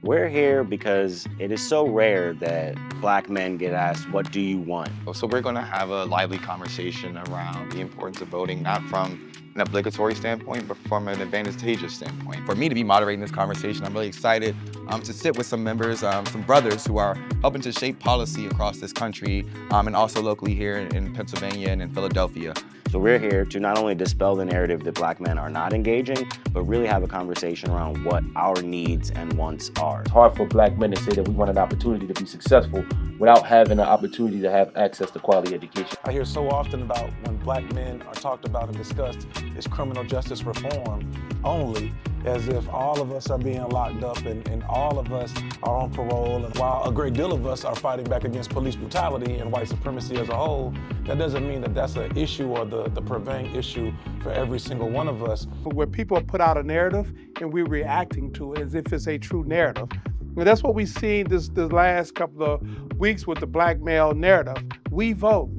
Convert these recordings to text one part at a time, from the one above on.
We're here because it is so rare that Black men get asked, "What do you want?" So we're going to have a lively conversation around the importance of voting, not from an obligatory standpoint, but from an advantageous standpoint. For me to be moderating this conversation, I'm really excited to sit with some members, some brothers who are helping to shape policy across this country and also locally here in Pennsylvania and in Philadelphia. So we're here to not only dispel the narrative that Black men are not engaging, but really have a conversation around what our needs and wants are. It's hard for Black men to say that we want an opportunity to be successful without having an opportunity to have access to quality education. I hear so often about when Black men are talked about and discussed is criminal justice reform only, as if all of us are being locked up and all of us are on parole. And while a great deal of us are fighting back against police brutality and white supremacy as a whole, that doesn't mean that that's an issue or the prevailing issue for every single one of us. Where people put out a narrative and we're reacting to it as if it's a true narrative. And that's what we've seen this last couple of weeks with the Black male narrative. We vote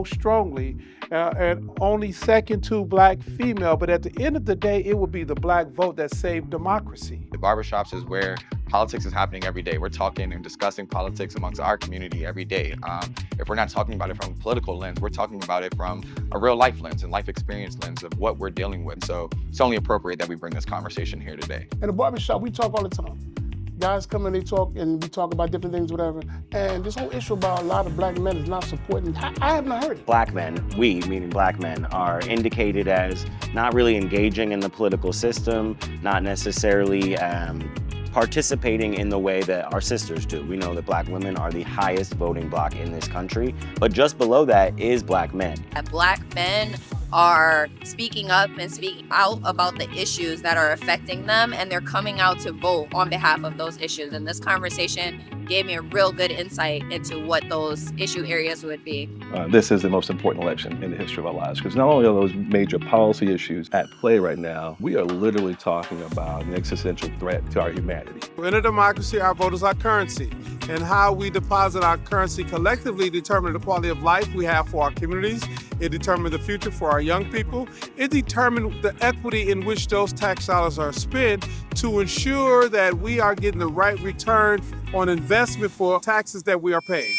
strongly, and only second to Black female. But at the end of the day, it will be the Black vote that saved democracy. The barbershops is where politics is happening every day. We're talking and discussing politics amongst our community every day. If we're not talking about it from a political lens, we're talking about it from a real life lens and life experience lens of what we're dealing with. So it's only appropriate that we bring this conversation here today. In the barbershop, we talk all the time. Guys come and they talk, and we talk about different things, whatever. And this whole issue about a lot of Black men is not supporting, I have not heard it. Black men, we, meaning Black men, are indicated as not really engaging in the political system, not necessarily participating in the way that our sisters do. We know that Black women are the highest voting bloc in this country, but just below that is Black men. Black men are speaking up and speaking out about the issues that are affecting them, and they're coming out to vote on behalf of those issues. And this conversation gave me a real good insight into what those issue areas would be. This is the most important election in the history of our lives, because not only are those major policy issues at play right now, we are literally talking about an existential threat to our humanity. In a democracy, our vote is our currency. And how we deposit our currency collectively determines the quality of life we have for our communities. It determines the future for our young people. It determines the equity in which those tax dollars are spent to ensure that we are getting the right return on investment for taxes that we are paying.